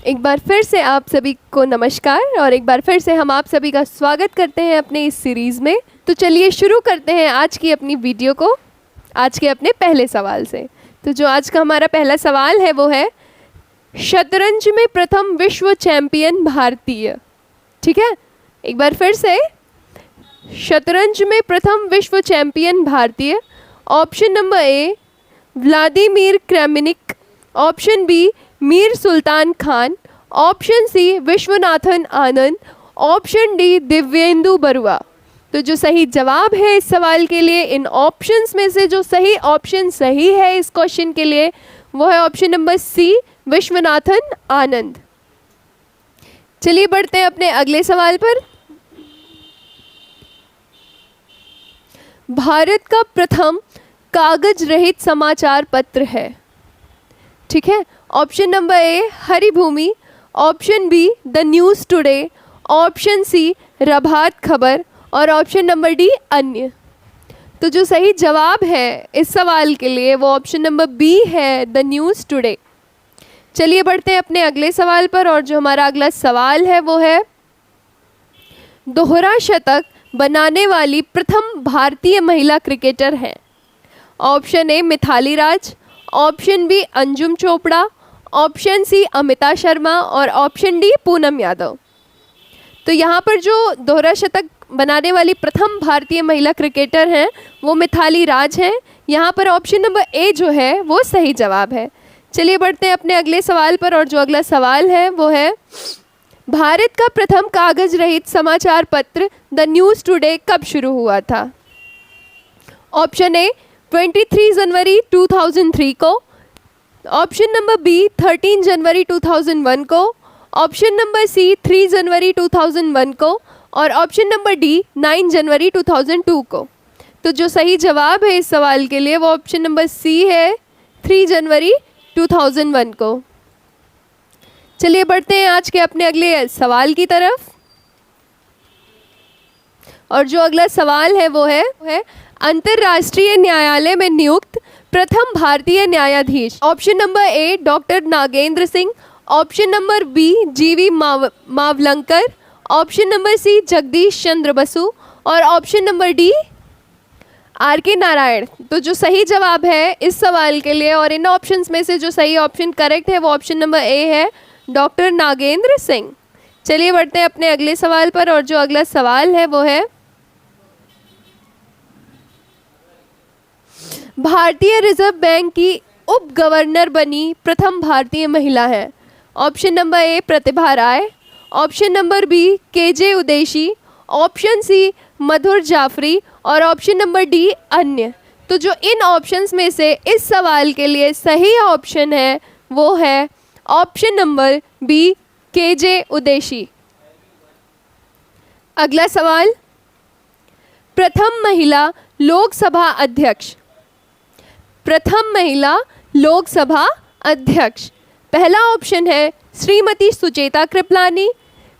एक बार फिर से आप सभी को नमस्कार और एक बार फिर से हम आप सभी का स्वागत करते हैं अपने इस सीरीज़ में। तो चलिए शुरू करते हैं आज की अपनी वीडियो को आज के अपने पहले सवाल से। तो जो आज का हमारा पहला सवाल है वो है शतरंज में प्रथम विश्व चैंपियन भारतीय। ठीक है, एक बार फिर से, शतरंज में प्रथम विश्व चैंपियन भारतीय। Option number A Vladimir Kramnik, option B Mir Sultan Khan, option C Viswanathan Anand, option D Dibyendu Barua. तो जो सही जवाब है इस सवाल के लिए, इन ऑप्शंस में से जो सही ऑप्शन सही है इस क्वेश्चन के लिए वो है ऑप्शन नंबर सी विश्वनाथन आनंद। चलिए बढ़ते हैं अपने अगले सवाल पर। भारत का प्रथम कागज रहित समाचार पत्र है। ठीक है, option number A Haribhoomi, option B the news today, option C Prabhat Khabar और ऑप्शन नंबर डी अन्य। तो जो सही जवाब है इस सवाल के लिए वो ऑप्शन नंबर बी है द न्यूज़ टुडे। चलिए बढ़ते हैं अपने अगले सवाल पर और जो हमारा अगला सवाल है वो है दोहरा शतक बनाने वाली प्रथम भारतीय महिला क्रिकेटर हैं। Option A Mithali Raj, option B Anjum Chopra, option C Amita Sharma और ऑप्शन डी पूनम यादव। तो यहाँ पर जो दोहरा शतक बनाने वाली प्रथम भारतीय महिला क्रिकेटर हैं वो मिथाली राज हैं। यहाँ पर ऑप्शन नंबर ए जो है वो सही जवाब है। चलिए बढ़ते हैं अपने अगले सवाल पर और जो अगला सवाल है वो है भारत का प्रथम कागज रहित समाचार पत्र द न्यूज़ टुडे कब शुरू हुआ था। ऑप्शन ए 23 जनवरी 2003 को, ऑप्शन नंबर बी 13 जनवरी 2001 को, ऑप्शन नंबर सी 3 जनवरी 2001 को और ऑप्शन नंबर डी 9 जनवरी 2002 को। तो जो सही जवाब है इस सवाल के लिए वो ऑप्शन नंबर सी है 3 जनवरी 2001 को। चलिए बढ़ते हैं आज के अपने अगले सवाल की तरफ और जो अगला सवाल है वो है अंतर्राष्ट्रीय न्यायालय में नियुक्त प्रथम भारतीय न्यायाधीश। Option number A doctor Nagendra Singh, option number B G V Mavalankar, option number C Jagdish Chandra Basu और ऑप्शन नंबर डी आर के नारायण। तो जो सही जवाब है इस सवाल के लिए और इन ऑप्शंस में से जो सही ऑप्शन करेक्ट है वो ऑप्शन नंबर ए है डॉक्टर नागेंद्र सिंह। चलिए बढ़ते हैं अपने अगले सवाल पर और जो अगला सवाल है वो है भारतीय रिजर्व बैंक की उप गवर्नर बनी प्रथम भारतीय महिला है। Option number A Pratibha Rai, option number B K J Udeshi, option C Madhur Jaffrey और ऑप्शन नंबर डी अन्य। तो जो इन ऑप्शंस में से इस सवाल के लिए सही ऑप्शन है वो है option number B K J Udeshi. अगला सवाल प्रथम महिला लोकसभा अध्यक्ष। प्रथम महिला लोकसभा अध्यक्ष, पहला ऑप्शन है श्रीमती सुचेता कृपलानी,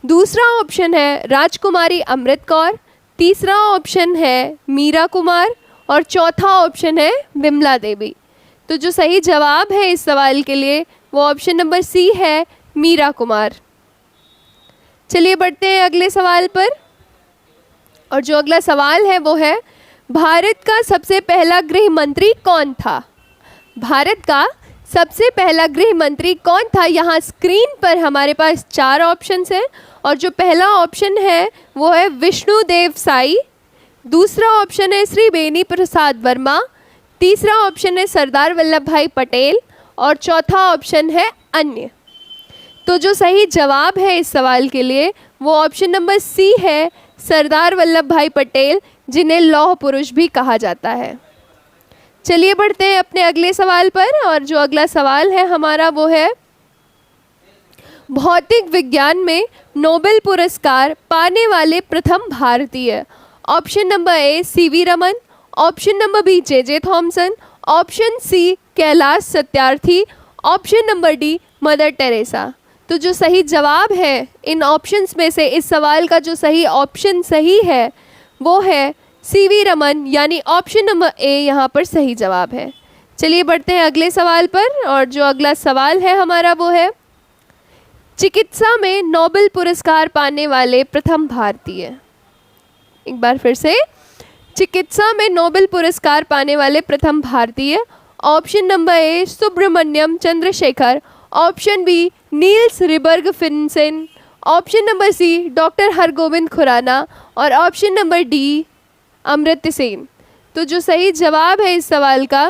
दूसरा ऑप्शन है राजकुमारी अमृत कौर, तीसरा ऑप्शन है मीरा कुमार और चौथा ऑप्शन है विमला देवी। तो जो सही जवाब है इस सवाल के लिए वो ऑप्शन नंबर सी है मीरा कुमार। चलिए बढ़ते हैं अगले सवाल पर और जो अगला सवाल है वो है भारत का सबसे पहला गृह मंत्री कौन था। भारत का सबसे पहला गृह मंत्री कौन था। यहाँ स्क्रीन पर हमारे पास 4 ऑप्शंस हैं और जो पहला ऑप्शन है वो है विष्णुदेव साई, दूसरा ऑप्शन है श्री बेनी प्रसाद वर्मा, तीसरा ऑप्शन है सरदार वल्लभ भाई पटेल और चौथा ऑप्शन है अन्य। तो जो सही जवाब है इस सवाल के लिए वो ऑप्शन नंबर सी है सरदार वल्लभ भाई पटेल, जिन्हें लौह पुरुष भी कहा जाता है। चलिए बढ़ते हैं अपने अगले सवाल पर और जो अगला सवाल है हमारा वो है भौतिक विज्ञान में नोबेल पुरस्कार पाने वाले प्रथम भारतीय। Option number A C V Raman, option number B J Thomson, option C Kailash Satyarthi, option number D Mother Teresa. तो जो सही जवाब है इन ऑप्शंस में से इस सवाल का जो सही ऑप्शन सही है वो है सीवी रमन, यानी ऑप्शन नंबर ए यहाँ पर सही जवाब है। चलिए बढ़ते हैं अगले सवाल पर और जो अगला सवाल है हमारा वो है चिकित्सा में नोबेल पुरस्कार पाने वाले प्रथम भारतीय। एक बार फिर से, चिकित्सा में नोबेल पुरस्कार पाने वाले प्रथम भारतीय। Option number A Subrahmanyan Chandrasekhar, option B Niels Ryberg Finsen, option number C doctor Hargobind Khorana और option number D Amartya Sen. तो जो सही जवाब है इस सवाल का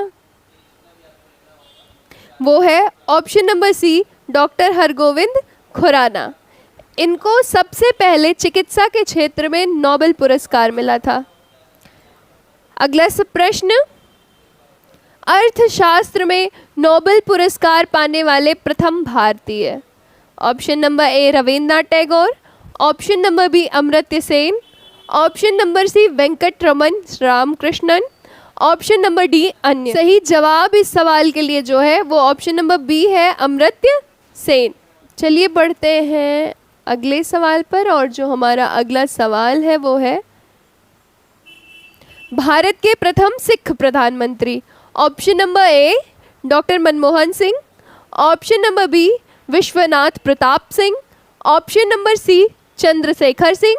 वो है option number C doctor Hargobind Khorana. इनको सबसे पहले चिकित्सा के क्षेत्र में नोबेल पुरस्कार मिला था। अगला प्रश्न, अर्थशास्त्र में नोबेल पुरस्कार पाने वाले प्रथम भारतीय। Option number A Rabindranath Tagore, option number B Amartya Sen, option number C Venkatraman Ramakrishnan, option number D अन्य। सही जवाब इस सवाल के लिए जो है वो ऑप्शन नंबर बी है, अमर्त्य सेन। चलिए बढ़ते हैं अगले सवाल पर, और जो हमारा अगला सवाल है वो है भारत के प्रथम सिख प्रधानमंत्री। Option number A doctor Manmohan Singh, option number B Vishwanath Pratap Singh, option number C Chandrashekhar Singh,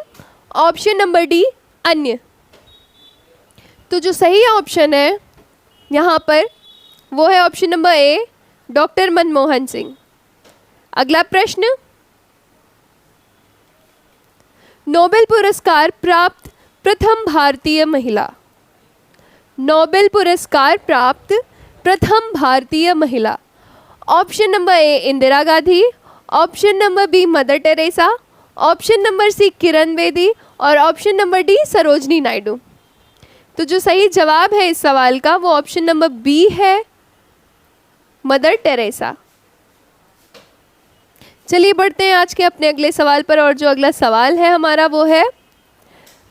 option number D अन्य। तो जो सही ऑप्शन है यहाँ पर वो है option number A doctor Manmohan Singh. अगला प्रश्न, नोबेल पुरस्कार प्राप्त प्रथम भारतीय महिला। नोबेल पुरस्कार प्राप्त प्रथम भारतीय महिला। Option number A Indira Gandhi, option number B Mother Teresa, option number C Kiran Bedi और option number D Sarojini Naidu. तो जो सही जवाब है इस सवाल का वो ऑप्शन नंबर बी है, मदर टेरेसा। चलिए बढ़ते हैं आज के अपने अगले सवाल पर, और जो अगला सवाल है हमारा वो है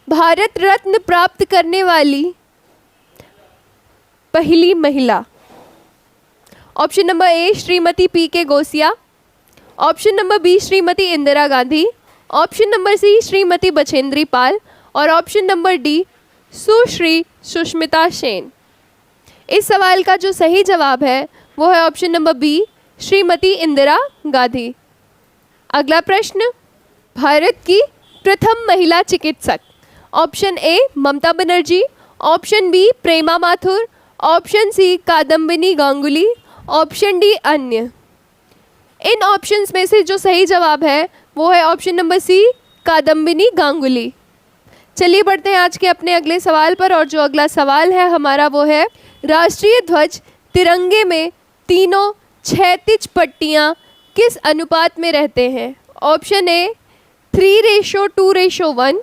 भारत रत्न प्राप्त करने वाली पहली महिला। Option number A Shrimati P K Gosia, option number B Shrimati Indira Gandhi, option number C Shrimati Bachendri Pal और option number D Sushri Sushmita Sen. इस सवाल का जो सही जवाब है वो है option number B Shrimati Indira Gandhi. अगला प्रश्न, भारत की प्रथम महिला चिकित्सक। Option A Mamata Banerjee, option B Prema Mathur, option C Kadambini Ganguly, option D अन्य। इन ऑप्शंस में से जो सही जवाब है वो है option number C Kadambini Ganguly. चलिए बढ़ते हैं आज के अपने अगले सवाल पर, और जो अगला सवाल है हमारा वो है राष्ट्रीय ध्वज तिरंगे में तीनों क्षैतिज पट्टियाँ किस अनुपात में रहते हैं। Option A 3:2:1,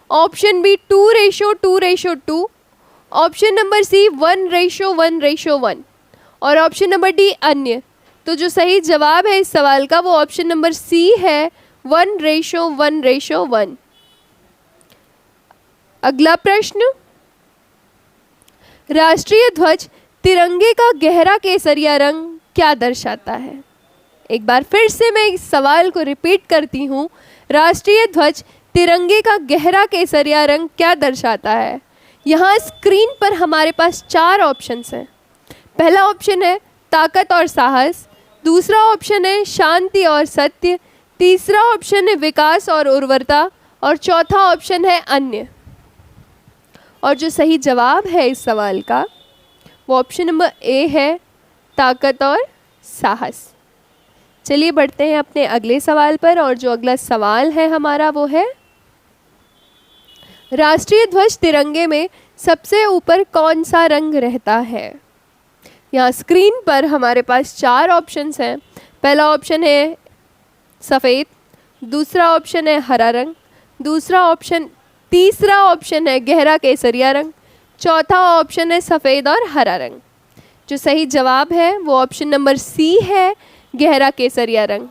option B 2:2:2, option number C 1:1:1 और ऑप्शन नंबर डी अन्य। तो जो सही जवाब है इस सवाल का वो ऑप्शन नंबर सी है 1:1:1। अगला प्रश्न, राष्ट्रीय ध्वज तिरंगे का गहरा केसरिया रंग क्या दर्शाता है। एक बार फिर से मैं इस सवाल को रिपीट करती हूँ, राष्ट्रीय ध्वज तिरंगे का गहरा केसरिया रंग क्या दर्शाता है। यहाँ स्क्रीन पर हमारे पास 4 ऑप्शंस हैं। पहला ऑप्शन है ताकत और साहस, दूसरा ऑप्शन है शांति और सत्य, तीसरा ऑप्शन है विकास और उर्वरता और चौथा ऑप्शन है अन्य। और जो सही जवाब है इस सवाल का वो ऑप्शन नंबर ए है ताकत और साहस। चलिए बढ़ते हैं अपने अगले सवाल पर, और जो अगला सवाल है हमारा वो है राष्ट्रीय ध्वज तिरंगे में सबसे ऊपर कौन सा रंग रहता है। यहाँ स्क्रीन पर हमारे पास 4 ऑप्शंस हैं। पहला ऑप्शन है सफ़ेद, दूसरा ऑप्शन है हरा रंग, तीसरा ऑप्शन है गहरा केसरिया रंग, चौथा ऑप्शन है सफ़ेद और हरा रंग। जो सही जवाब है वो ऑप्शन नंबर सी है गहरा केसरिया रंग।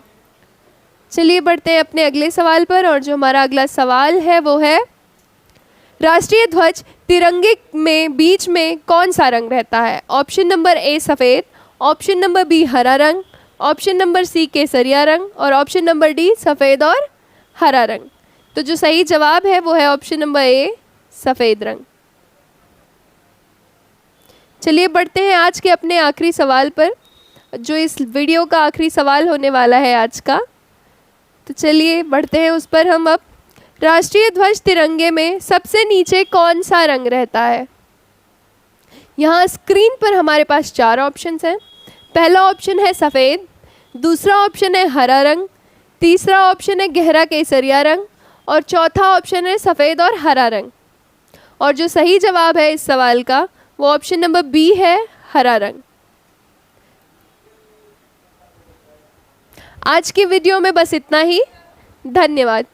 चलिए बढ़ते हैं अपने अगले सवाल पर, और जो हमारा अगला सवाल है वो है राष्ट्रीय ध्वज तिरंगे में बीच में कौन सा रंग रहता है। ऑप्शन नंबर ए सफ़ेद, ऑप्शन नंबर बी हरा रंग, ऑप्शन नंबर सी केसरिया रंग और ऑप्शन नंबर डी सफ़ेद और हरा रंग। तो जो सही जवाब है वो है ऑप्शन नंबर ए सफ़ेद रंग। चलिए बढ़ते हैं आज के अपने आखिरी सवाल पर, जो इस वीडियो का आखिरी सवाल होने वाला है आज का। तो चलिए बढ़ते हैं उस पर हम अब। राष्ट्रीय ध्वज तिरंगे में सबसे नीचे कौन सा रंग रहता है? यहाँ स्क्रीन पर हमारे पास 4 ऑप्शंस हैं। पहला ऑप्शन है सफ़ेद, दूसरा ऑप्शन है हरा रंग, तीसरा ऑप्शन है गहरा केसरिया रंग और चौथा ऑप्शन है सफ़ेद और हरा रंग। और जो सही जवाब है इस सवाल का वो ऑप्शन नंबर बी है, हरा रंग। आज की वीडियो में बस इतना ही। धन्यवाद।